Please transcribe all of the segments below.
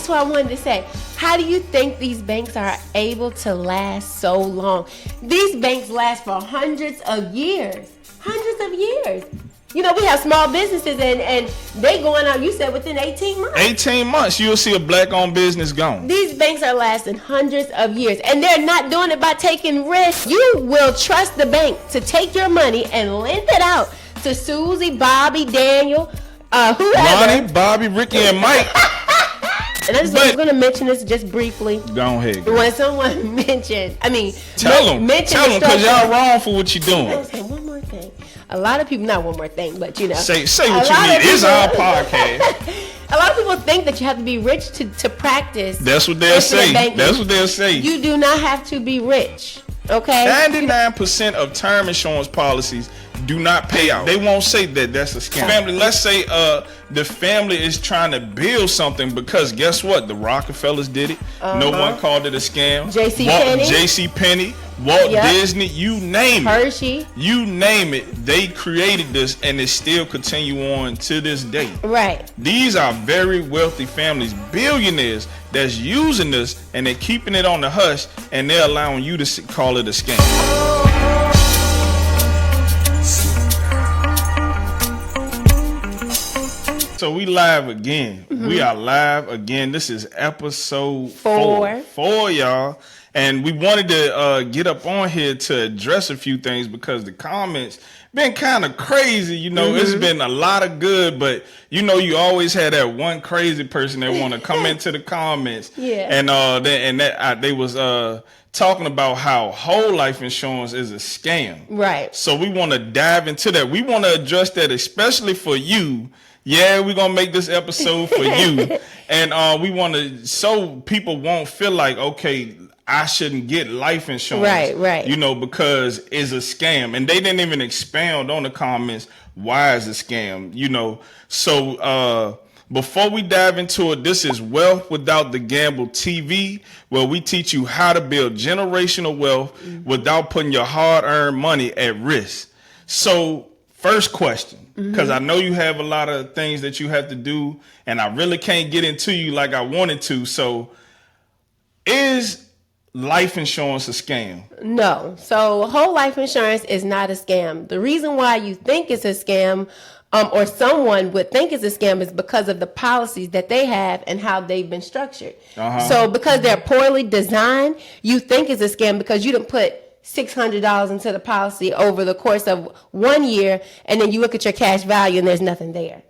what I wanted to say. How do you think these banks are able to last so long? These banks last for hundreds of years. Hundreds of years. You know, we have small businesses and they going out, you said, within 18 months. 18 months, you'll see a black-owned business gone. These banks are lasting hundreds of years, and they're not doing it by taking risks. You will trust the bank to take your money and lend it out to Susie, Bobby, Daniel, whoever. Lonnie, Bobby, Ricky, and Mike. And I was going to mention this just briefly. Go ahead. Girl. When someone mentioned, tell them because y'all wrong for what you're doing. Okay, one more thing. A lot of people, not one more thing, but you know. Say what you need. It's our podcast. A lot of people think that you have to be rich to practice. That's what they'll say. That's what they'll say. You do not have to be rich. Okay? 99% of term insurance policies do not pay out. They won't say that that's a scam. Family, let's say the family is trying to build something because guess what? The Rockefellers did it. No one called it a scam. J.C. Penney, Walt Disney, you name it. Hershey. You name it. They created this and it still continue on to this day. Right. These are very wealthy families, billionaires that's using this and they're keeping it on the hush and they're allowing you to call it a scam. So we live again. We are live again. This is episode 4, y'all. And we wanted to get up on here to address a few things because the comments been kind of crazy. You know, it's been a lot of good, but you know, you always had that one crazy person that want to come into the comments. Yeah. And they was talking about how whole life insurance is a scam. Right. So we want to dive into that. We want to address that, especially for you. Yeah, we're going to make this episode for you. And we want to, so people won't feel like, okay, I shouldn't get life insurance. Right. You know, because it's a scam. And they didn't even expound on the comments, why is it a scam? You know, so before we dive into it, this is Wealth Without the Gamble TV, where we teach you how to build generational wealth without putting your hard-earned money at risk. So, first question, because I know you have a lot of things that you have to do, and I really can't get into you like I wanted to. So, is life insurance a scam? No. So, whole life insurance is not a scam. The reason why you think it's a scam, or someone would think it's a scam, is because of the policies that they have and how they've been structured. So, because they're poorly designed, you think it's a scam because you didn't put $600 into the policy over the course of 1 year, and then you look at your cash value and there's nothing there.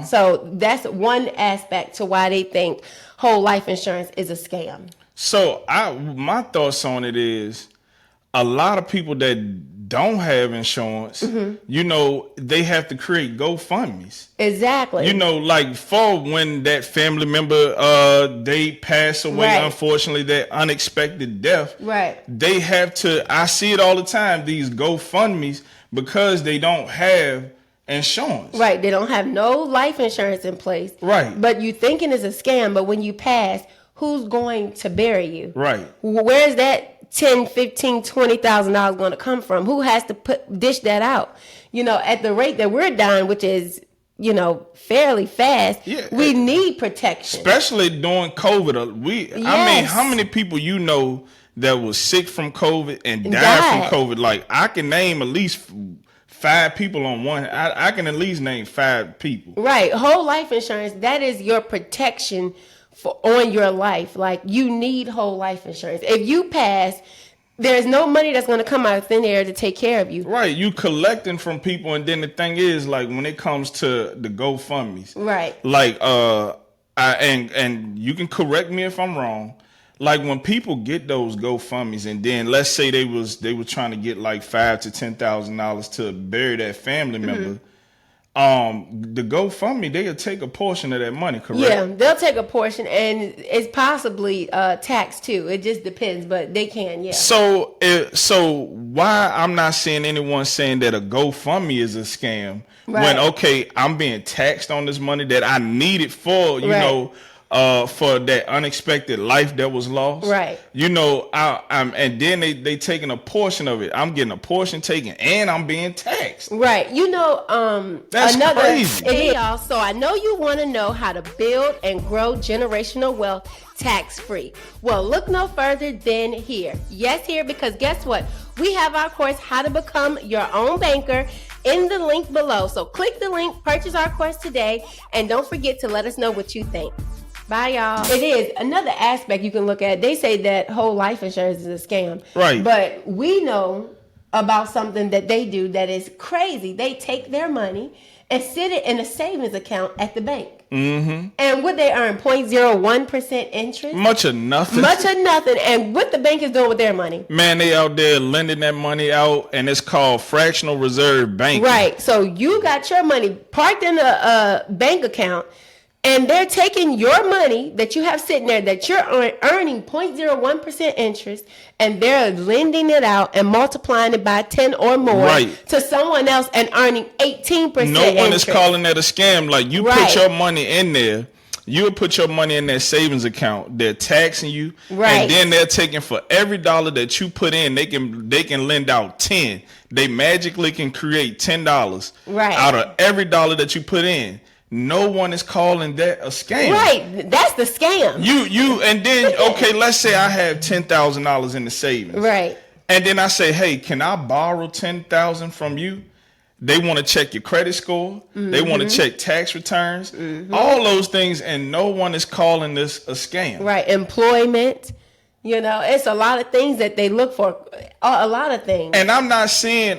So that's one aspect to why they think whole life insurance is a scam. So my thoughts on it is a lot of people that don't have insurance, you know, they have to create GoFundMes. Exactly. You know, like for when that family member, they pass away, unfortunately, that unexpected death. Right. They have to, I see it all the time, these GoFundMes, because they don't have insurance. Right. They don't have no life insurance in place. Right. But you thinking it's a scam, but when you pass, who's going to bury you? Right. Where's that $10,000, $15,000, $20,000 going to come from? Who has to dish that out? You know, at the rate that we're dying, which is, you know, fairly fast, we need protection. Especially during COVID. I mean, how many people you know that was sick from COVID and died from COVID? Like, I can name at least 5 people on one. I can at least name 5 people. Right. Whole life insurance, that is your protection on your life. Like, you need whole life insurance. If you pass, there's no money that's going to come out of thin air to take care of you. Right. You collecting from people, and then the thing is, like, when it comes to the GoFundMes, right? Like, and you can correct me if I'm wrong. Like, when people get those GoFundMes, and then let's say they were trying to get like $5,000 to $10,000 to bury that family member. The GoFundMe, they'll take a portion of that money, correct? Yeah, they'll take a portion, and it's possibly taxed too. It just depends, but they can, yeah. So why I'm not seeing anyone saying that a GoFundMe is a scam when, okay, I'm being taxed on this money that I needed for, you know, for that unexpected life that was lost. Right. You know, I'm and then they taking a portion of it. I'm getting a portion taken, and I'm being taxed. Right. You know, That's crazy. Hey, y'all. So I know you want to know how to build and grow generational wealth tax-free. Well, look no further than here. Yes, here, because guess what? We have our course, How to Become Your Own Banker, in the link below. So click the link, purchase our course today, and don't forget to let us know what you think. Bye, y'all. It is another aspect you can look at. They say that whole life insurance is a scam. Right. But we know about something that they do that is crazy. They take their money and sit it in a savings account at the bank. Mm-hmm. And what they earn, 0.01% interest? Much of nothing. Much of nothing. And what the bank is doing with their money? Man, they out there lending that money out, and it's called fractional reserve banking. Right. So you got your money parked in a bank account, and they're taking your money that you have sitting there that you're earning 0.01% interest, and they're lending it out and multiplying it by 10 or more to someone else and earning 18%. No one is calling that a scam. Like, you put your money in there. You would put your money in that savings account. They're taxing you, and then they're taking for every dollar that you put in. They can lend out 10. They magically can create $10 out of every dollar that you put in. No one is calling that a scam. Right. That's the scam. You and then, okay, let's say I have $10,000 in the savings. Right. And then I say, hey, can I borrow $10,000 from you? They want to check your credit score. Mm-hmm. They want to check tax returns. Mm-hmm. All those things, and no one is calling this a scam. Right. Employment. You know, it's a lot of things that they look for. A lot of things. And I'm not saying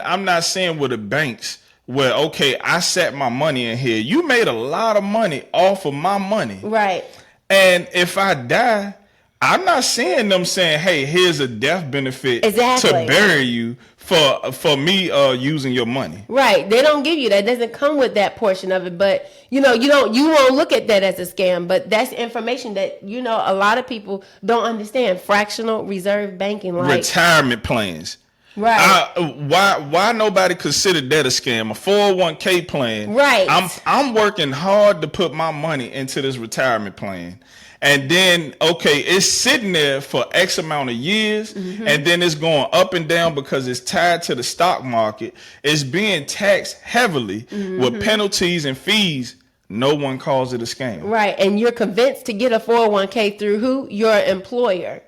with the banks, well, okay, I set my money in here. You made a lot of money off of my money. Right. And if I die, I'm not seeing them saying, hey, here's a death benefit to bury you for me using your money. Right. They don't give you that. It doesn't come with that portion of it. But, you won't look at that as a scam. But that's information that, a lot of people don't understand. Fractional reserve banking. Retirement plans. Right. Why nobody considered that a scam? A 401k plan. Right. I'm working hard to put my money into this retirement plan. And then, okay, it's sitting there for X amount of years, and then it's going up and down because it's tied to the stock market. It's being taxed heavily with penalties and fees. No one calls it a scam. Right. And you're convinced to get a 401k through who? Your employer.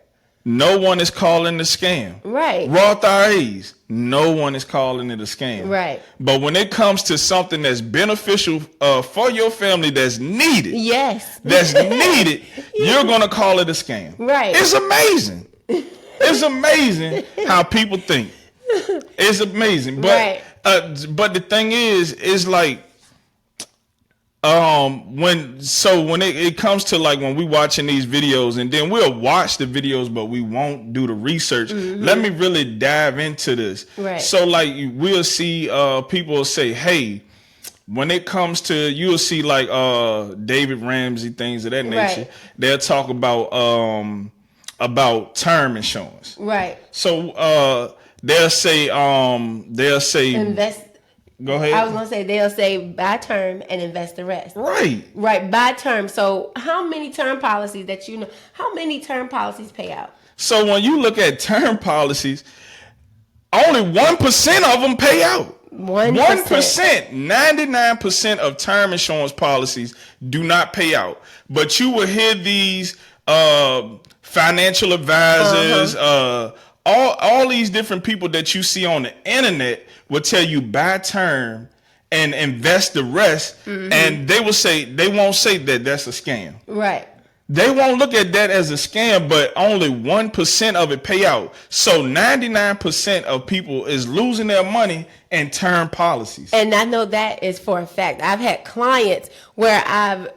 No one is calling it a scam. Right. Roth IRAs, no one is calling it a scam. Right. But when it comes to something that's beneficial for your family, that's needed. Yes. That's needed, you're going to call it a scam. Right. It's amazing. It's amazing how people think. It's amazing. But but the thing is like, when it comes to like when we watching these videos, and then we'll watch the videos but we won't do the research. Let me really dive into this. Right. So like we'll see people say, hey, when it comes to, you'll see like David Ramsey, things of that nature, they'll talk about term insurance. Right. So they'll say invest. Go ahead. I was going to say, they'll say buy term and invest the rest. Right. Right, buy term. So how many term policies how many term policies pay out? So when you look at term policies, only 1% of them pay out. 1%. 99% of term insurance policies do not pay out. But you will hear these financial advisors, all these different people that you see on the internet will tell you buy term and invest the rest, and they won't say that that's a scam. Right. They won't look at that as a scam, but only 1% of it pay out. So 99% of people is losing their money in term policies. And I know that is for a fact. I've had clients where I'm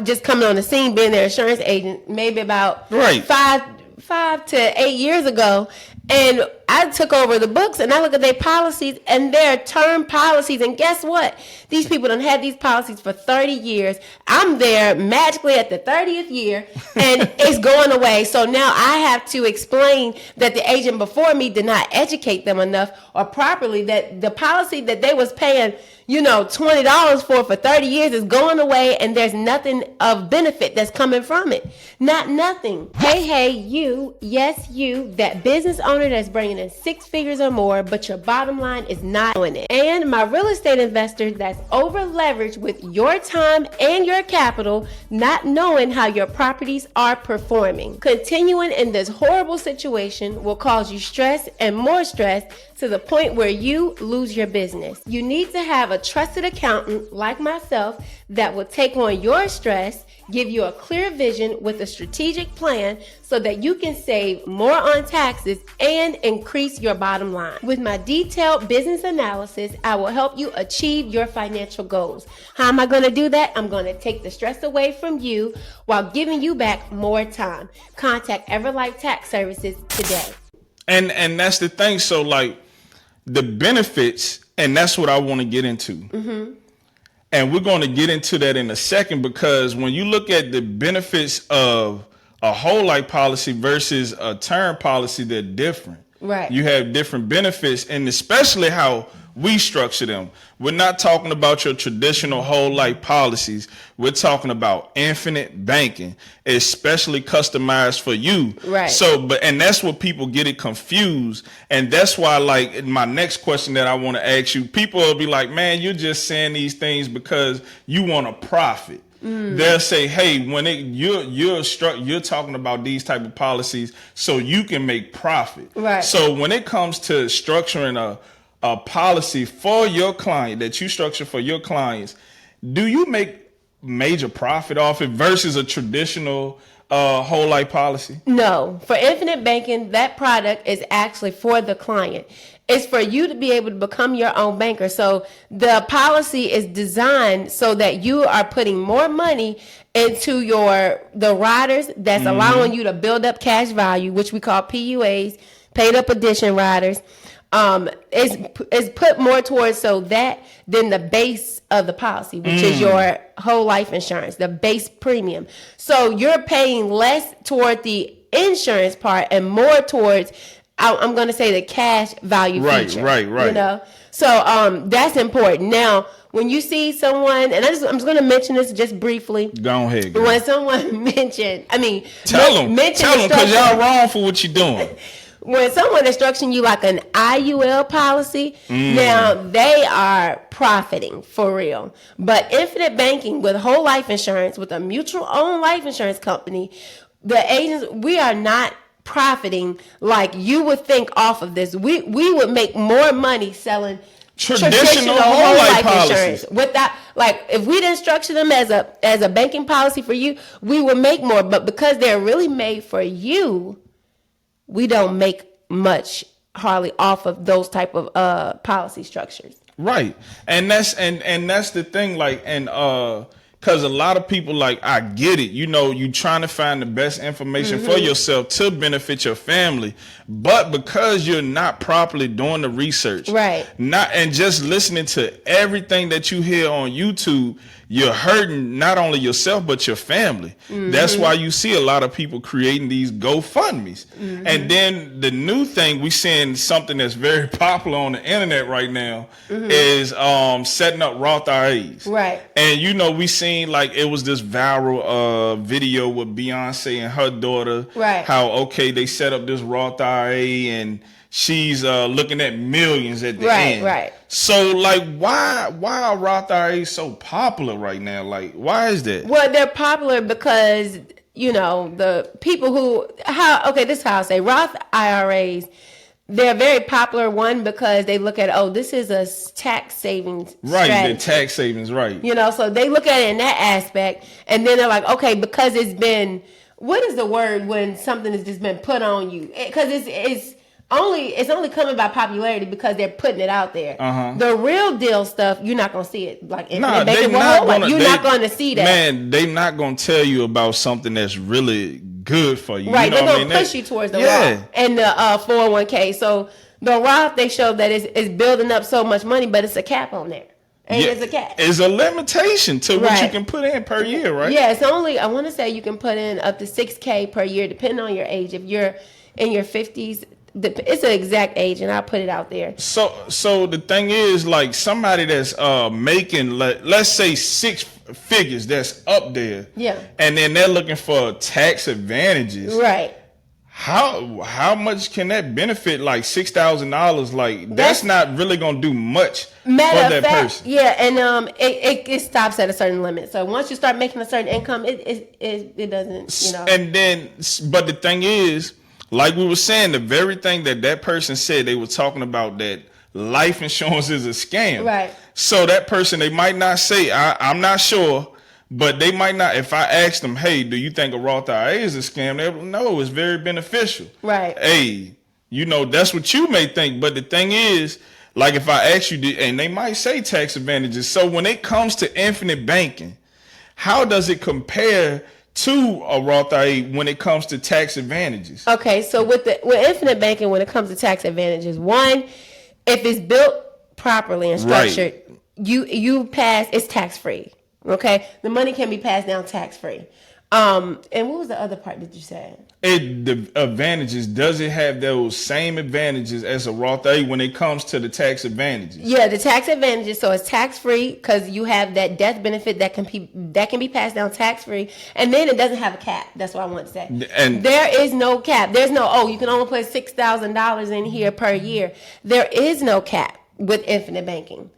just coming on the scene, being their insurance agent, maybe about 5 to 8 years ago, and I took over the books and I look at their policies and their term policies. And guess what? These people done had these policies for 30 years. I'm there magically at the 30th year and it's going away. So now I have to explain that the agent before me did not educate them enough or properly, that the policy that they was paying, $20 for 30 years is going away, and there's nothing of benefit that's coming from it. Nothing. Hey, you, yes, you, that business owner that's bringing in 6 figures or more, but your bottom line is not doing it. And my real estate investor that's over leveraged with your time and your capital, not knowing how your properties are performing. Continuing in this horrible situation will cause you stress and more stress to the point where you lose your business. You need to have a trusted accountant like myself that will take on your stress, give you a clear vision with a strategic plan so that you can save more on taxes and increase your bottom line. With my detailed business analysis, I will help you achieve your financial goals. How am I going to do that? I'm going to take the stress away from you while giving you back more time. Contact Everlife Tax Services today. And that's the thing. So like the benefits, and that's what I want to get into. Mm-hmm. And we're going to get into that in a second, because when you look at the benefits of a whole life policy versus a term policy, they're different. Right. You have different benefits, and especially how we structure them. We're not talking about your traditional whole life policies. We're talking about infinite banking, especially customized for you. Right. So, and that's what people get it confused. And that's why, like, my next question that I want to ask you, people will be like, man, you're just saying these things because you want to profit. They'll say, hey, when you're talking about these type of policies so you can make profit. Right. So when it comes to structuring a policy for your client that you structure for your clients, do you make major profit off it versus a traditional whole life policy? No. For infinite banking, that product is actually for the client. It's for you to be able to become your own banker. So the policy is designed so that you are putting more money into the riders that's allowing you to build up cash value, which we call PUAs, paid up addition riders. Is put more towards so that than the base of the policy, which is your whole life insurance, the base premium. So you're paying less toward the insurance part and more towards, I'm going to say, the cash value feature. Right. So that's important. Now, when you see someone, and I'm just going to mention this just briefly. Go ahead. Girl. When someone mentioned, tell them because y'all wrong for what you're doing. When someone is structuring you like an IUL policy, now they are profiting for real. But infinite banking with whole life insurance, with a mutual owned life insurance company, the agents, we are not profiting like you would think off of this. We would make more money selling traditional whole life insurance without, like, if we didn't structure them as a banking policy for you, we would make more. But because they're really made for you, we don't make much hardly off of those type of policy structures. Right. And that's the thing, like, and because a lot of people, like, I get it, you trying to find the best information for yourself to benefit your family, but because you're not properly doing the research, right, and just listening to everything that you hear on YouTube, you're hurting not only yourself but your family. That's why you see a lot of people creating these GoFundMes. And then the new thing, we seeing something that's very popular on the internet right now is setting up Roth IRAs. Right. And we seen, like, it was this viral video with Beyonce and her daughter. Right. How they set up this Roth IRA and she's looking at millions at the end. Right. So, like, why are Roth IRAs so popular right now? Like, why is that? Well, they're popular because, the people this is how I say, Roth IRAs, they're very popular, one, because they look at, this is a tax savings strategy. The tax savings, right. So they look at it in that aspect, and then they're like, because it's been, what is the word when something has just been put on you? Because it's only coming by popularity because they're putting it out there. The real deal stuff, you're not gonna see it. Like, you're not going to see that. Man, they're not gonna tell you about something that's really good for you. Right, You know they're what gonna push you towards the yeah. Roth and the 401k. So the Roth, they show that it's building up so much money, but it's a cap on there. And there's a cap. It's a limitation to what you Right. can put in per year, right? Yeah, it's only, I want to say you can put in up to $6,000 per year, depending on your age. If you're in your 50s, it's an exact age, and I'll put it out there. So the thing is, like somebody that's making, let's say 6 figures, that's up there. Yeah. And then they're looking for tax advantages. Right. How much can that benefit? Like $6,000, like that's not really gonna do much for that person. Yeah, and it stops at a certain limit. So once you start making a certain income, it doesn't, you know. And then, but the thing is, like we were saying, the very thing that person said, they were talking about that life insurance is a scam. Right. So that person, they might not say, I'm not sure. But they might not, if I ask them, hey, do you think a Roth IRA is a scam? They'll no, it's very beneficial. Right. Hey, you know, that's what you may think. But the thing is, like if I ask you, and they might say tax advantages. So when it comes to infinite banking, how does it compare to a Roth IRA when it comes to tax advantages? Okay, so with infinite banking, when it comes to tax advantages, one, if it's built properly and structured, you pass, it's tax free. Okay, the money can be passed down tax free. And what was the other part that you said? The advantages, does it have those same advantages as a Roth IRA when it comes to the tax advantages? Yeah, the tax advantages. So it's tax free because you have that death benefit that can be passed down tax free, and then it doesn't have a cap. That's what I want to say. And there is no cap. There's no you can only put $6,000 in here per year. There is no cap with infinite banking.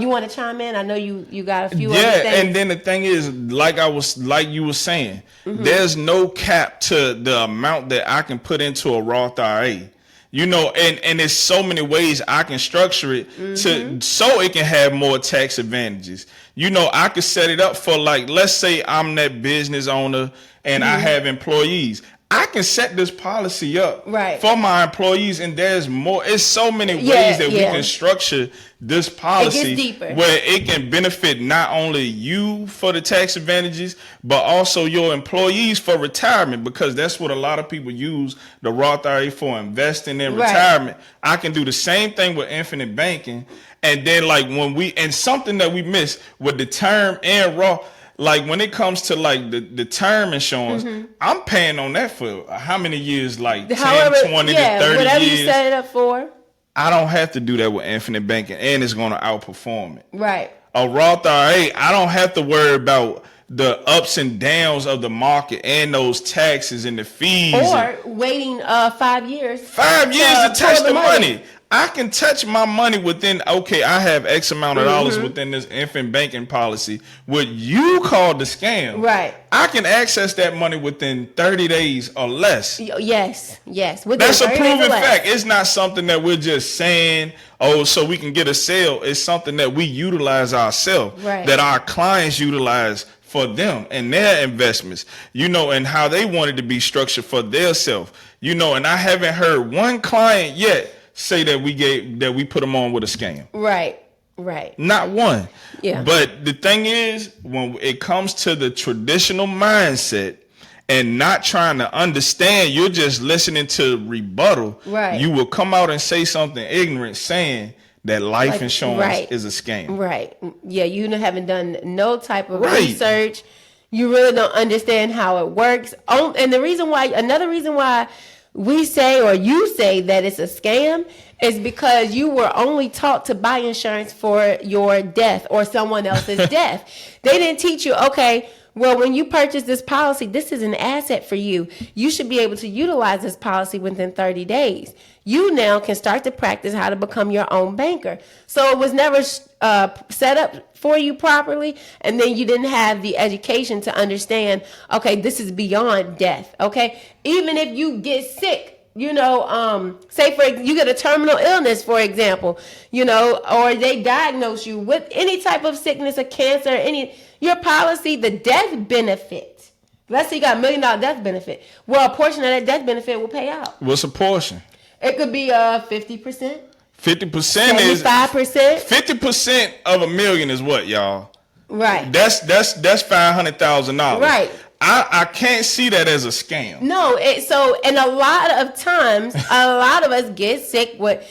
You want to chime in? I know you got a few other things. Yeah, and then the thing is, like you were saying, there's no cap to the amount that I can put into a Roth IRA. You know, and there's so many ways I can structure it so it can have more tax advantages. You know, I could set it up for, like, let's say I'm that business owner and I have employees. I can set this policy up for my employees, and there's more. It's so many ways that we can structure this policy it gets deeper, where it can benefit not only you for the tax advantages, but also your employees for retirement, because that's what a lot of people use the Roth IRA for, investing in retirement. I can do the same thing with infinite banking. And then, like, and something that we miss with the term and Roth, like when it comes to like the term insurance, I'm paying on that for how many years? Like 10, 20 to 30 whatever years. you set it up for. I don't have to do that with infinite banking, and it's going to outperform it. Right. A Roth IRA, I don't have to worry about the ups and downs of the market and those taxes and the fees. Or waiting 5 years. 5 years to touch the money. I can touch my money within, okay, I have X amount of dollars within this infinite banking policy, what you call the scam. Right. I can access that money within 30 days or less. Yes. That's a proven fact. It's not something that we're just saying, so we can get a sale. It's something that we utilize ourselves, that our clients utilize for them and their investments, you know, and how they want it to be structured for their self, you know, and I haven't heard one client yet say that we put them on with a scam. Right. Not one. Yeah. But the thing is, when it comes to the traditional mindset and not trying to understand, you're just listening to rebuttal. Right. You will come out and say something ignorant, saying that life insurance is a scam. Right. Yeah, you haven't done no type of research. You really don't understand how it works. And another reason why we say, or you say, that it's a scam is because you were only taught to buy insurance for your death or someone else's death. They didn't teach you, okay, well, when you purchase this policy, this is an asset for you. You should be able to utilize this policy within 30 days. You now can start to practice how to become your own banker. So it was never set up for you properly, and then you didn't have the education to understand, okay, this is beyond death, okay? Even if you get sick, you know, say you get a terminal illness, for example, you know, or they diagnose you with any type of sickness or cancer, your policy, the death benefit. Let's say you got $1 million death benefit. Well, a portion of that death benefit will pay out. What's a portion? It could be 50%. 50% is 5%. 50% of $1 million is what, y'all? Right. That's $500,000. Right. I can't see that as a scam. No, and a lot of times, a lot of us get sick with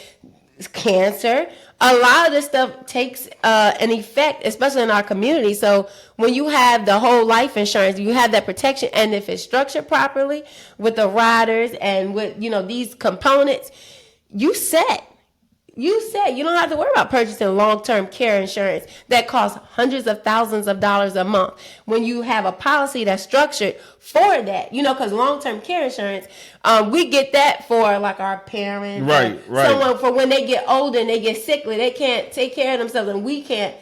cancer. A lot of this stuff takes an effect, especially in our community. So when you have the whole life insurance, you have that protection, and if it's structured properly with the riders and with these components, you set. You don't have to worry about purchasing long-term care insurance that costs hundreds of thousands of dollars a month when you have a policy that's structured for that. Because long-term care insurance, we get that for like our parents, right. Someone for when they get older and they get sickly, they can't take care of themselves, and we can't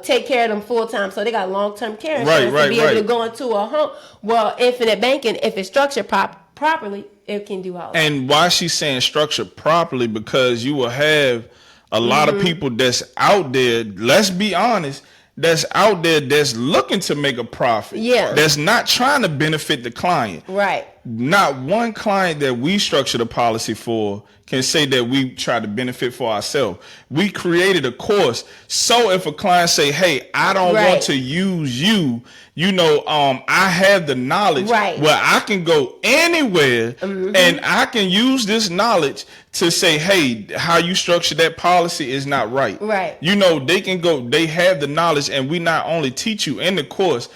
take care of them full time. So they got long-term care insurance to be able to go into a home. Well, infinite banking, if it's structured properly, it can do all that. And why she's saying structured properly, because you will have a lot of people that's out there, let's be honest, that's out there that's looking to make a profit. Yeah. That's not trying to benefit the client. Right. Not one client that we structured a policy for can say that we try to benefit for ourselves. We created a course. So if a client say, hey, I don't want to use you, I have the knowledge where I can go anywhere and I can use this knowledge to say, hey, how you structure that policy is not right. Right. They can go, they have the knowledge, and we not only teach you in the course,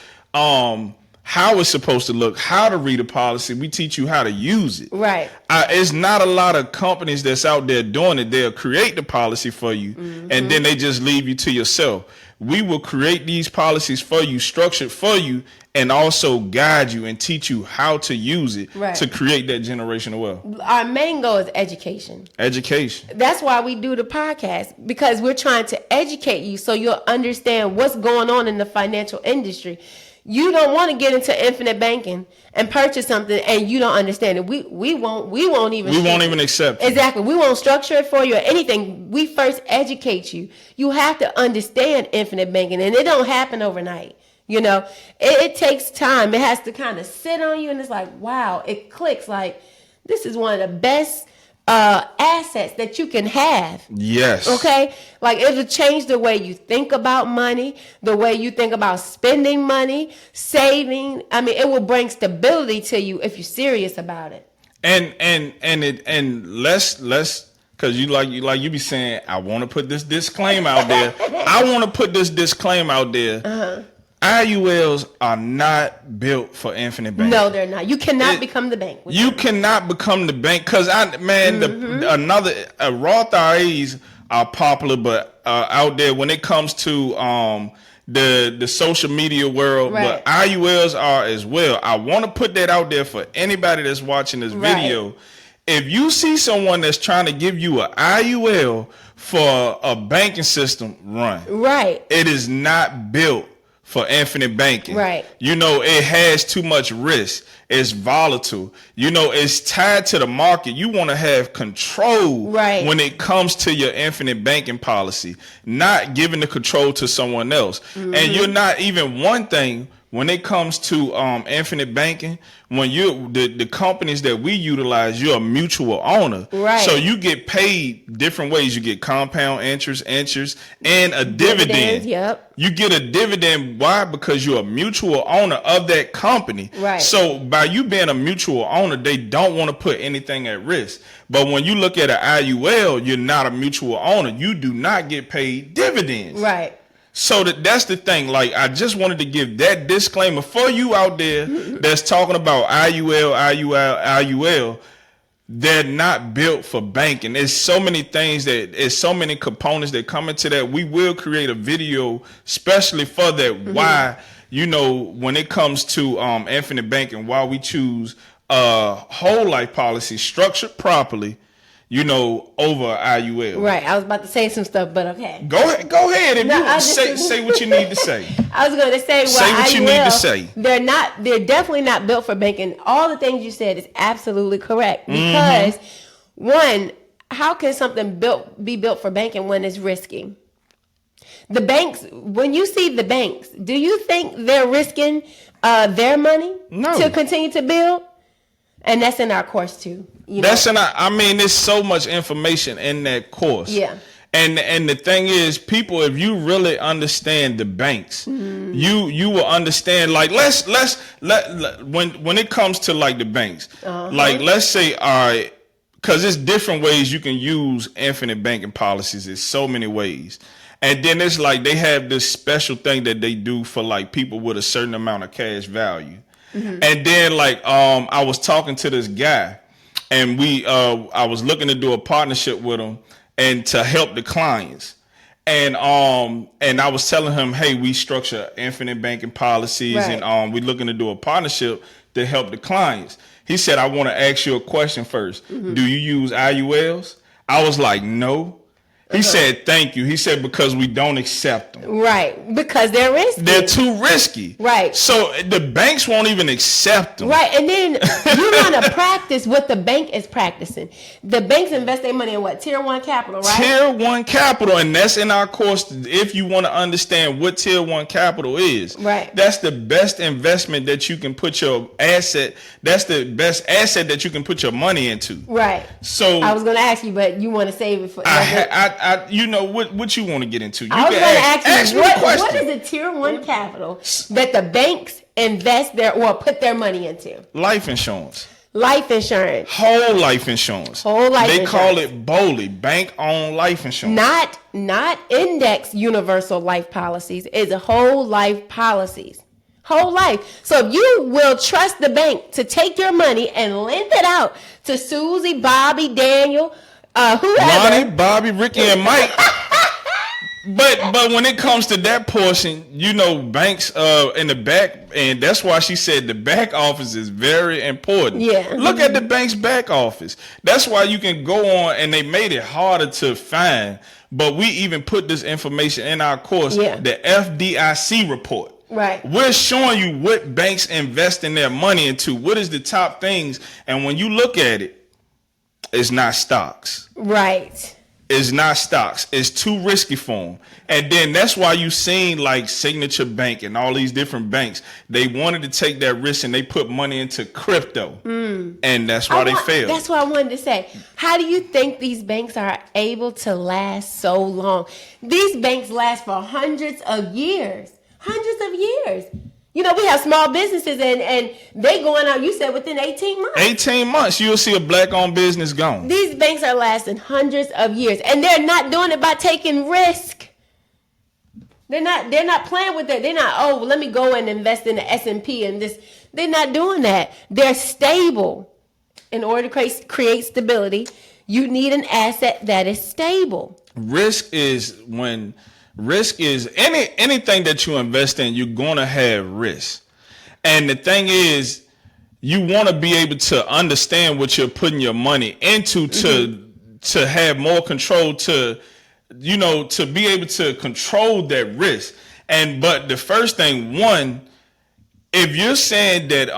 how it's supposed to look, how to read a policy. We teach you how to use it. Right. It's not a lot of companies that's out there doing it. They'll create the policy for you, and then they just leave you to yourself. We will create these policies for you, structured for you, and also guide you and teach you how to use it to create that generational wealth. Our main goal is education. Education. That's why we do the podcast, because we're trying to educate you so you'll understand what's going on in the financial industry. You don't want to get into infinite banking and purchase something and you don't understand it. We won't even accept it. Exactly. We won't structure it for you or anything. We first educate you. You have to understand infinite banking, and it don't happen overnight. It takes time. It has to kind of sit on you, and it's like, wow, it clicks. Like, this is one of the best assets that you can have. Yes. Okay? Like, it'll change the way you think about money, the way you think about spending money, saving. I mean, it will bring stability to you if you're serious about it. And let's because you be saying, I want to put this disclaimer out there. I want to put this disclaimer out there. IULs are not built for infinite banking. No, they're not. You cannot become the bank. You cannot become the bank, because Roth IRAs are popular, but out there when it comes to the social media world, but IULs are as well. I want to put that out there for anybody that's watching this video. If you see someone that's trying to give you an IUL for a banking system, run. Right. It is not built for infinite banking. Right. It has too much risk. It's volatile. It's tied to the market. You want to have control when it comes to your infinite banking policy, not giving the control to someone else. And you're not even one thing when it comes to infinite banking. When the companies that we utilize, you're a mutual owner. Right. So you get paid different ways. You get compound interest, and a dividend. Yep. You get a dividend. Why? Because you're a mutual owner of that company. Right. So by you being a mutual owner, they don't want to put anything at risk. But when you look at an IUL, you're not a mutual owner. You do not get paid dividends. Right. So that's the thing. Like, I just wanted to give that disclaimer for you out there that's talking about IUL. They're not built for banking. There's so many things there's so many components that come into that. We will create a video especially for that. Why, when it comes to infinite banking, why we choose a whole life policy structured properly, over IUL. Right. I was about to say some stuff, but okay. Go ahead. If say what you need to say. I was going to say what IUL, you need to say. They're definitely not built for banking. All the things you said is absolutely correct. Because one, how can something be built for banking when it's risky? The banks, when you see the banks, do you think they're risking their money to continue to build? And that's in our course too. There's so much information in that course. Yeah. And the thing is, people, if you really understand the banks, you will understand. Like when it comes to like the banks, like let's say, all right, because there's different ways you can use infinite banking policies. There's so many ways. And then it's like they have this special thing that they do for like people with a certain amount of cash value. And then like I was talking to this guy, and I was looking to do a partnership with him and to help the clients. And I was telling him, hey, we structure infinite banking policies, right, and we're looking to do a partnership to help the clients. He said, I want to ask you a question first. Do you use IULs? I was like, no. He said, thank you. He said, because we don't accept them. Right. Because they're risky. They're too risky. Right. So the banks won't even accept them. Right. And then you want to practice what the bank is practicing. The banks invest their money in what? Tier 1 capital, right? Tier 1 capital. And that's in our course. If you want to understand what Tier 1 capital is. Right. That's the best investment that you can put your asset. That's the best asset that you can put your money into. Right. So I was going to ask you, but you want to save it for... you know what you want to get into. I was going to ask you, what is a Tier 1 capital that the banks invest or put their money into? Life insurance. Life insurance. Whole life insurance. Whole life they insurance. Call it BOLI, bank-owned life insurance. Not index universal life policies. It's whole life policies. Whole life. So if you will trust the bank to take your money and lend it out to Susie, Bobby, Daniel, whoever. Lonnie, Bobby, Ricky, and Mike. But when it comes to that portion, you know, banks in the back, and that's why she said the back office is very important. Yeah. Look at the bank's back office. That's why you can go on, and they made it harder to find. But we even put this information in our course, the FDIC report. Right. We're showing you what banks invest in their money into. What is the top things? And when you look at it, it's not stocks. Right. It's not stocks. It's too risky for them. And then that's why you seen like Signature Bank and all these different banks. They wanted to take that risk and they put money into crypto. And that's why they failed. That's what I wanted to say. How do you think these banks are able to last so long? These banks last for hundreds of years. Hundreds of years. You know, we have small businesses and they going out, you said within 18 months. 18 months, you'll see a black-owned business gone. These banks are lasting hundreds of years. And they're not doing it by taking risk. They're not playing with it. They're not, let me go and invest in the S&P and this. They're not doing that. They're stable. In order to create stability, you need an asset that is stable. Risk is anything that you invest in, you're going to have risk. And the thing is, you want to be able to understand what you're putting your money into to have more control, to be able to control that risk. But the first thing, if you're saying that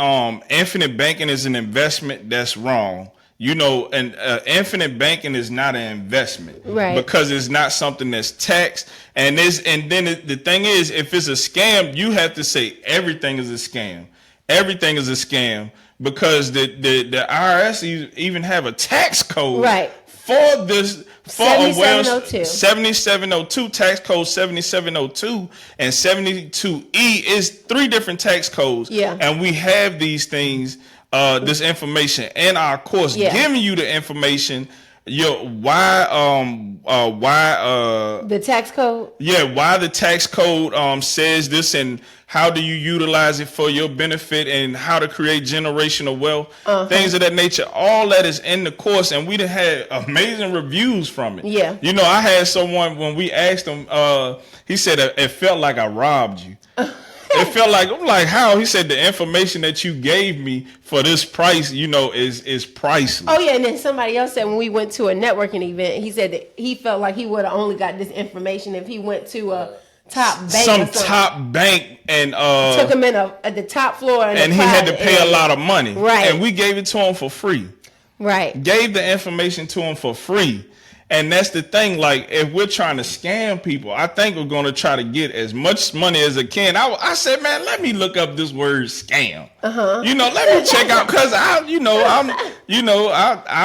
infinite banking is an investment, that's wrong. And infinite banking is not an investment, right? Because it's not something that's taxed. And then the thing is, if it's a scam, you have to say everything is a scam. Everything is a scam because the IRS even have a tax code, right, for this. For 7702. 7702, tax code 7702 and 72E is 3 different tax codes. Yeah. And we have these things. This information in our course, giving you the information, why the tax code? Why the tax code says this and how do you utilize it for your benefit and how to create generational wealth, things of that nature. All that is in the course, and we done had amazing reviews from it. Yeah. I had someone when we asked him, he said it felt like I robbed you. It felt like, I'm like, how? He said the information that you gave me for this price, is priceless. Oh, yeah. And then somebody else said when we went to a networking event, he said that he felt like he would have only got this information if he went to a top bank. Some top bank and took him in at the top floor. And he had to pay a lot of money. Right. And we gave it to him for free. Right. Gave the information to him for free. And that's the thing. Like, if we're trying to scam people, I think we're going to try to get as much money as I can. I said, man, let me look up this word scam. Let me check out, because I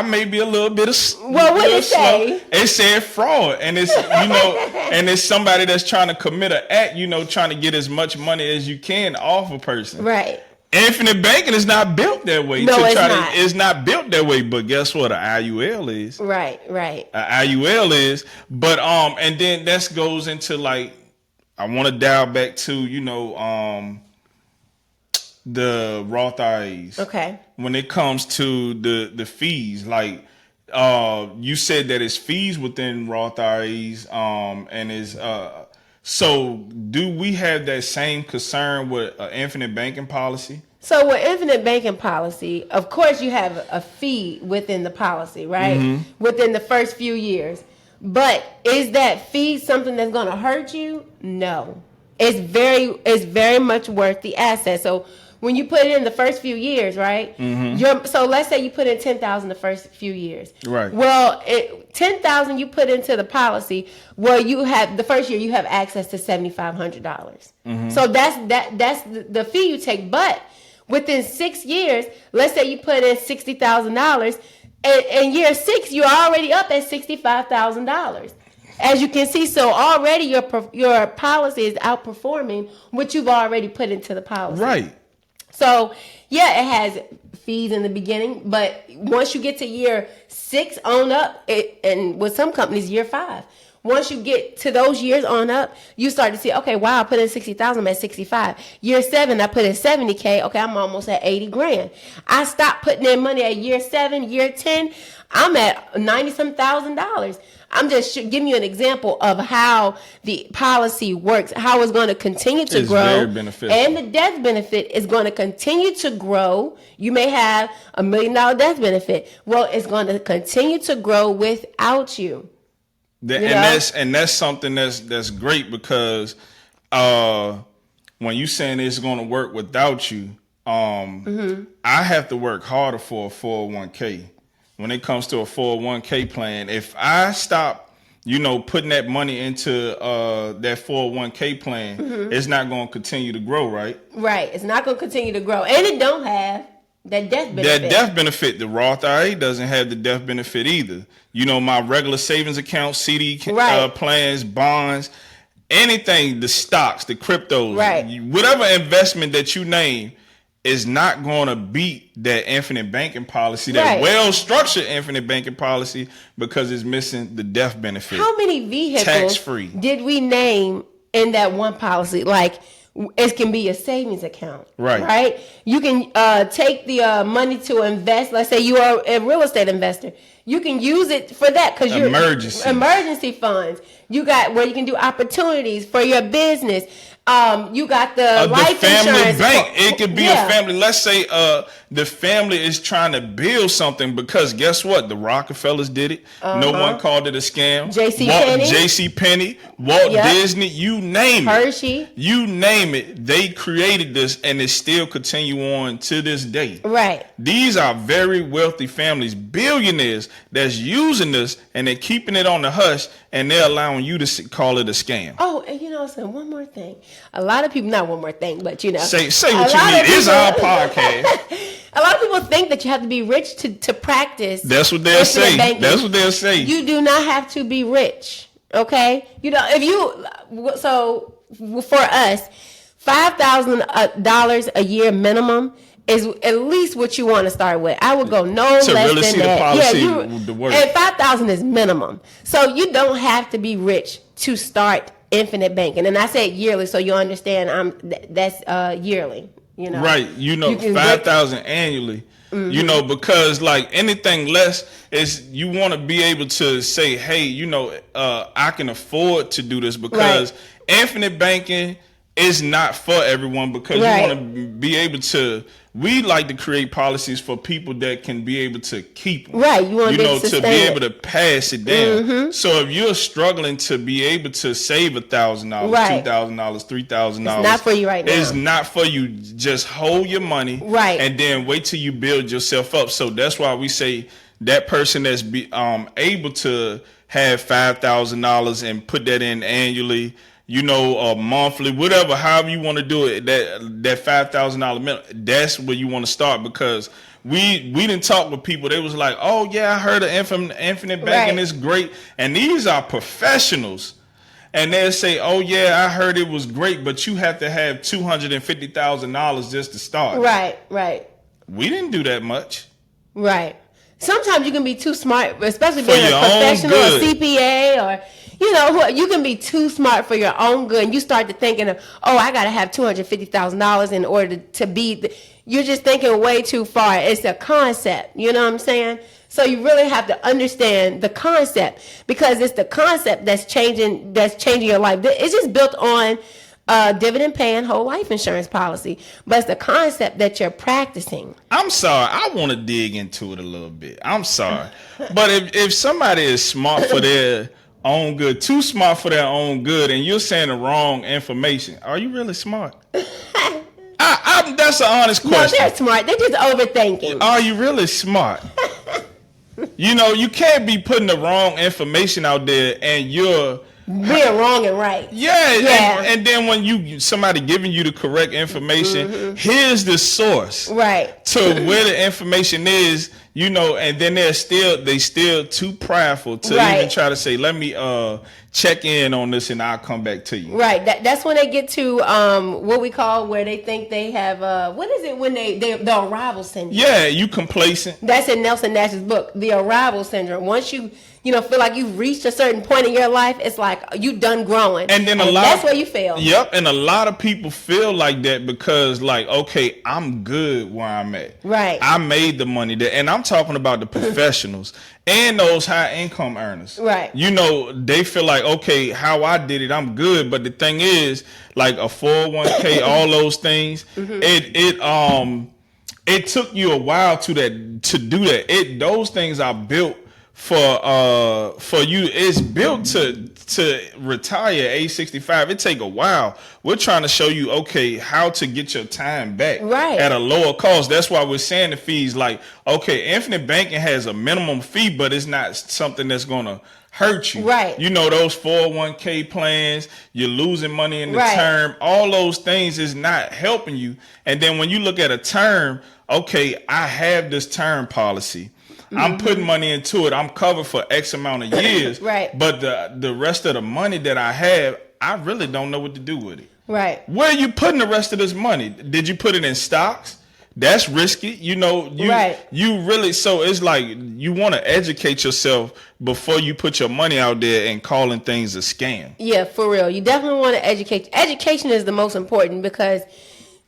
may be a little bit of. Well, what did it say? It said fraud, and it's and it's somebody that's trying to commit an act. Trying to get as much money as you can off a person. Right. Infinite banking is not built that way. No, it's not. It's not built that way. But guess what? An IUL is. Right. An IUL is. But and then that goes into, like, I want to dial back to the Roth IRAs. Okay. When it comes to the fees, like you said that it's fees within Roth IRAs, and is so do we have that same concern with infinite banking policy? So with infinite banking policy, of course you have a fee within the policy, right? Mm-hmm. Within the first few years. But is that fee something that's going to hurt you? No. It's very much worth the asset. So when you put it in the first few years, right? Mm-hmm. So let's say you put in $10,000 the first few years. Right. Well, $10,000 you put into the policy. Well, you have the first year you have access to $7,500. Mm-hmm. So that's the fee you take. But within 6 years, let's say you put in $60,000, and in year 6 you're already up at $65,000. As you can see, so already your policy is outperforming what you've already put into the policy. Right. So, yeah, it has fees in the beginning, but once you get to year 6 on up, and with some companies, year 5, once you get to those years on up, you start to see, okay, wow, I put in 60,000, I'm at 65. Year 7, I put in 70K. Okay, I'm almost at 80 grand. I stopped putting in money at year 7, year 10, I'm at $90-some thousand. I'm just giving you an example of how the policy works, how it's going to continue to grow. Very beneficial. And the death benefit is going to continue to grow. You may have $1 million death benefit. Well, it's going to continue to grow without you. That's something that's great, because when you saying it's going to work without you, I have to work harder for a 401k. When it comes to a 401k plan, if I stop, putting that money into that 401k plan, it's not going to continue to grow, right? Right. It's not going to continue to grow. And it don't have that death benefit. That death benefit, the Roth IRA doesn't have the death benefit either. My regular savings account, CD plans, bonds, anything, the stocks, the cryptos, whatever investment that you name, is not going to beat that infinite banking policy, that well-structured infinite banking policy, because it's missing the death benefit. How many vehicles tax-free did we name in that one policy? Like, it can be a savings account, right? You can take the money to invest. Let's say you are a real estate investor. You can use it for that, because you're emergency funds. You got where you can do opportunities for your business. You got the life family insurance bank. It could be a family. Let's say the family is trying to build something, because guess what? The Rockefellers did it. No one called it a scam. J.C. Penney, Walt Disney, you name it. Hershey. You name it. They created this, and it still continue on to this day. Right. These are very wealthy families, billionaires, that's using this, and they're keeping it on the hush, and they're allowing you to call it a scam. Oh, and so one more thing. A lot of people, not one more thing, but say what you need. It's our podcast. A lot of people think that you have to be rich to practice. That's what they'll say. That's what they'll say. You do not have to be rich. Okay, so for us, $5,000 a year minimum is at least what you want to start with. I would go no less really than see that. The policy, the work. And $5,000 is minimum. So you don't have to be rich to start infinite banking. And I said yearly, so you understand. That's yearly. Right. 5,000 annually. Mm-hmm. Because like anything less is, you want to be able to say, hey, I can afford to do this, because infinite banking is not for everyone, because you want to be able to. We like to create policies for people that can be able to keep them. Right. You want to be able to pass it down. Mm-hmm. So if you're struggling to be able to save $1,000, $2,000, $3,000, it's not for you right now. It's not for you. Just hold your money, and then wait till you build yourself up. So that's why we say that person that's able to have $5,000 and put that in annually, or monthly, whatever, however you want to do it, that $5,000 minimum, that's where you want to start, because we didn't talk with people. They was like, oh yeah, I heard of infinite banking is great, and these are professionals, and they'll say, oh yeah, I heard it was great, but you have to have $250,000 just to start. Right. We didn't do that much. Right. Sometimes you can be too smart, especially For being a your own professional or good. CPA, or you can be too smart for your own good, and you start to thinking of, oh, I got to have $250,000 in order to be. You're just thinking way too far. It's a concept. You know what I'm saying? So you really have to understand the concept, because it's the concept that's changing your life. It's just built on dividend paying whole life insurance policy, but it's the concept that you're practicing. I'm sorry, I want to dig into it a little bit. I'm sorry, but if somebody is smart for their own good, too smart for their own good, and you're saying the wrong information, are you really smart? That's an honest question. No, they're smart. They're just overthinking. Are you really smart? You can't be putting the wrong information out there and you're being wrong and right. Yeah. And then when somebody giving you the correct information, here's the source. Right. To where the information is, and then they still too prideful to even try to say, let me check in on this and I'll come back to you. Right. That's when they get to what we call, where they think they have what is it when the arrival syndrome. Yeah, you complacent. That's in Nelson Nash's book, The Arrival Syndrome. Once you feel like you've reached a certain point in your life, it's like you done growing. And then that's where you fail. Yep, and a lot of people feel like that because, like, okay, I'm good where I'm at. Right. I made the money there, and I'm talking about the professionals and those high income earners. Right. They feel like, okay, how I did it, I'm good. But the thing is, like a 401k, all those things, it took you a while to do that. Those things are built for you. It's built to retire at age 65. It take a while. We're trying to show you, okay, how to get your time back at a lower cost. That's why we're saying the fees, like, okay, infinite banking has a minimum fee, but it's not something that's gonna hurt you. Right. Those 401k plans, you're losing money in the term, all those things is not helping you. And then when you look at a term, okay, I have this term policy. I'm putting money into it. I'm covered for X amount of years. Right. But the rest of the money that I have, I really don't know what to do with it. Right. Where are you putting the rest of this money? Did you put it in stocks? That's risky. You really, so it's like you want to educate yourself before you put your money out there and calling things a scam. Yeah, for real. You definitely want to educate. Education is the most important, because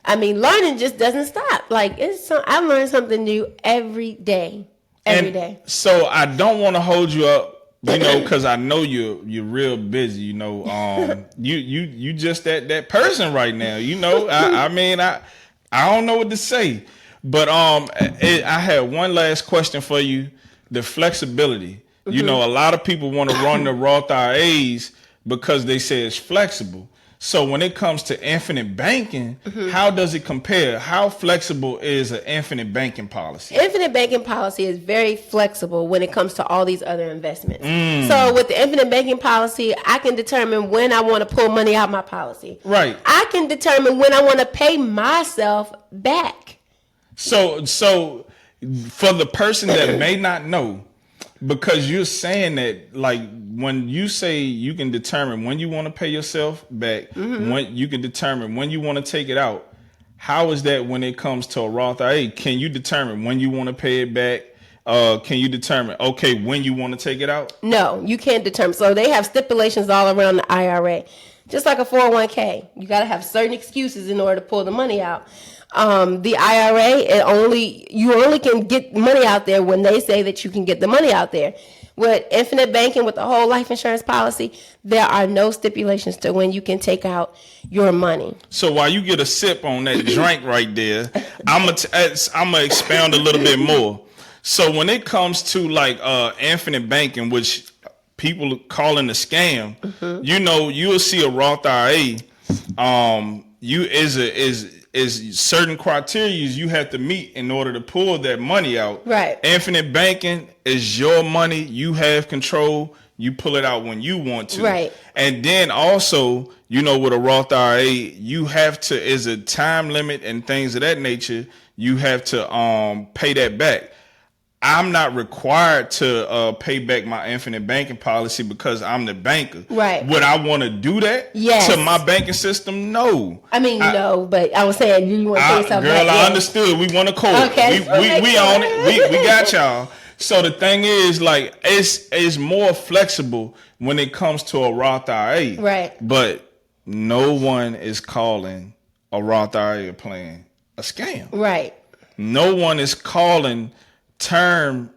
learning just doesn't stop. Like, I learn something new every day. Every day. So I don't want to hold you up, because I know you're real busy. You just that person right now. I don't know what to say, but I had one last question for you. The flexibility. A lot of people want to run the Roth IRAs because they say it's flexible. So when it comes to infinite banking, how does it compare? How flexible is an infinite banking policy? Infinite banking policy is very flexible when it comes to all these other investments. So with the infinite banking policy, I can determine when I want to pull money out of my policy. Right. I can determine when I want to pay myself back. So for the person that may not know, because you're saying that, like, when you say you can determine when you want to pay yourself back, when you can determine when you want to take it out, how is that when it comes to a Roth IRA? Can you determine when you want to pay it back? Can you determine, okay, when you want to take it out? No, you can't determine. So they have stipulations all around the IRA. Just like a 401k, you got to have certain excuses in order to pull the money out. The IRA, you only can get money out there when they say that you can get the money out there. With infinite banking, with the whole life insurance policy, there are no stipulations to when you can take out your money. So while you get a sip on that drink right there, I'm gonna expound a little bit more. So when it comes to like infinite banking, which people calling a scam, you'll see a Roth IRA. is certain criteria you have to meet in order to pull that money out. Right. Infinite banking is your money. You have control. You pull it out when you want to. Right. And then also, with a Roth IRA, you have to, is a time limit and things of that nature, you have to pay that back. I'm not required to pay back my infinite banking policy because I'm the banker. Right. Would I want to do that Yes. to my banking system? No. I mean, no, but I was saying you want to say something. Girl, back I then. understood. We want to code. Okay, We on it. We got y'all. So the thing is, like, it's more flexible when it comes to a Roth IRA. Right. But no one is calling a Roth IRA plan a scam. Right. No one is calling term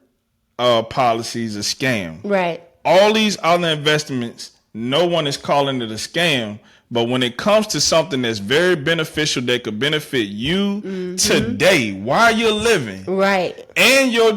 policies a scam. Right. All these other investments, no one is calling it a scam. But when it comes to something that's very beneficial that could benefit you today while you're living, right, and your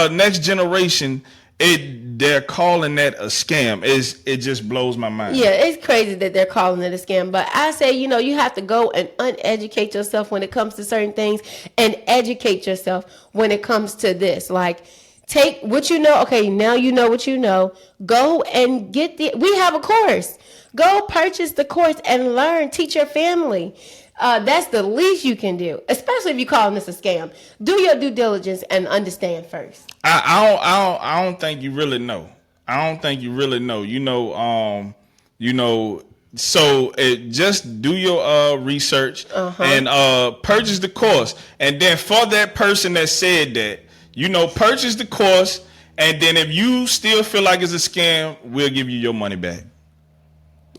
next generation, they're calling that a scam. It just blows my mind. Yeah, it's crazy that they're calling it a scam. But I say, you have to go and uneducate yourself when it comes to certain things and educate yourself when it comes to this. Like, take what you know. Okay, now you know what you know. Go and get we have a course. Go purchase the course and learn. Teach your family. That's the least you can do, especially if you're calling this a scam. Do your due diligence and understand first. I don't think you really know. I don't think you really know. So just do your research and purchase the course. And then for that person that said that, purchase the course. And then if you still feel like it's a scam, we'll give you your money back.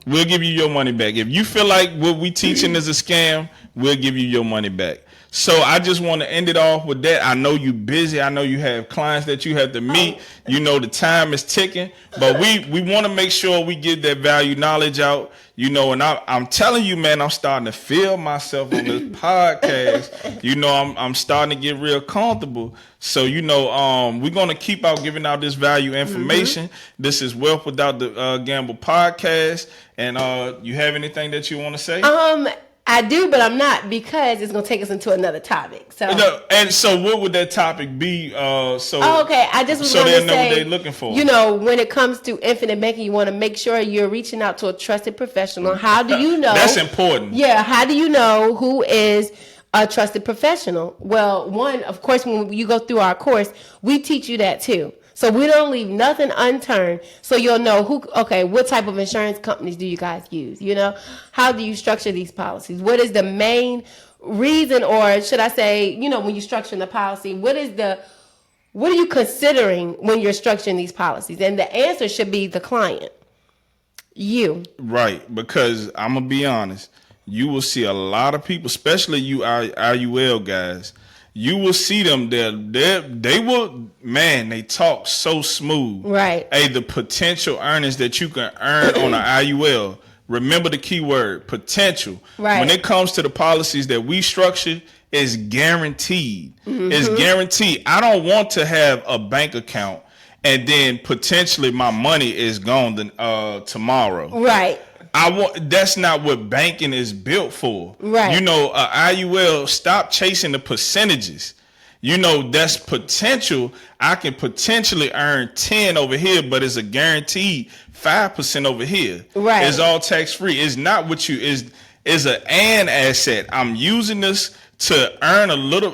We'll give you your money back. If you feel like what we teaching is a scam, we'll give you your money back. So I just want to end it off with that. I know you're busy. I know you have clients that you have to meet. The time is ticking. But we want to make sure we get that value knowledge out. And I'm telling you, man, I'm starting to feel myself on this podcast. I'm starting to get real comfortable. So, we're going to keep out giving out this value information. This is Wealth Without the Gamble podcast. And you have anything that you want to say? I do, but I'm not, because it's going to take us into another topic. So, and so what would that topic be? Okay. I just was so going they'll to know say, what they're looking for. When it comes to infinite banking, you want to make sure you're reaching out to a trusted professional. How do you know? That's important. Yeah. How do you know who is a trusted professional? Well, one, of course, when you go through our course, we teach you that too. So we don't leave nothing unturned. So you'll know what type of insurance companies do you guys use? How do you structure these policies? What is the main reason, or should I say, when you're structuring the policy, what are you considering when you're structuring these policies? And the answer should be the client. You. Right. Because I'm going to be honest, you will see a lot of people, especially you IUL guys, you will see them there. They will, man, they talk so smooth. Right. Hey, the potential earnings that you can earn on an IUL. Remember the key word, potential. Right. When it comes to the policies that we structure, it's guaranteed. It's guaranteed. I don't want to have a bank account and then potentially my money is gone tomorrow. Right. That's not what banking is built for. Right. IUL, stop chasing the percentages. That's potential. I can potentially earn 10 over here, but it's a guaranteed 5% over here. Right. It's all tax free. It's not what you is an asset. I'm using this to earn a little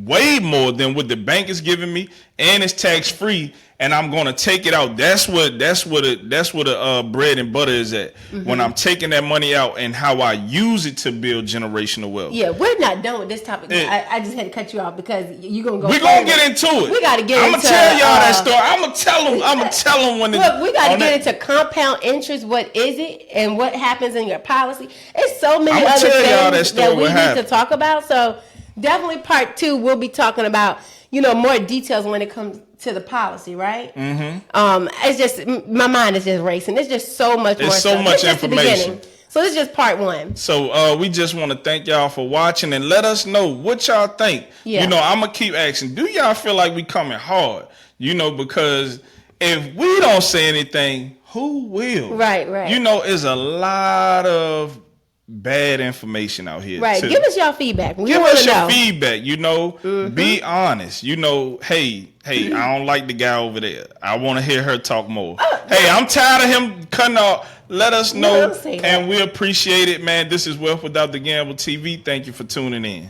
way more than what the bank is giving me, and it's tax free. And I'm gonna take it out. That's what a bread and butter is at. When I'm taking that money out and how I use it to build generational wealth. Yeah, we're not done with this topic. I just had to cut you off because you're gonna go. We're gonna get into it. We gotta get. I'm gonna tell y'all that story. I'm gonna tell them when. Look, we gotta get into compound interest. What is it, and what happens in your policy? It's so many other things that we need to talk about. So definitely part 2, we'll be talking about more details when it comes to the policy, right? It's just, my mind is just racing. There's just so much more. There's so much information. So this is just part 1. So we just want to thank y'all for watching and let us know what y'all think. Yeah. I'm gonna keep asking. Do y'all feel like we coming hard? Because if we don't say anything, who will? Right. It's a lot of bad information out here. Right. Give us your feedback. Give us your feedback. Be honest. Hey, I don't like the guy over there. I want to hear her talk more. Hey, I'm tired of him cutting off. Let us know, and we appreciate it, man. This is Wealth Without the Gamble TV. Thank you for tuning in.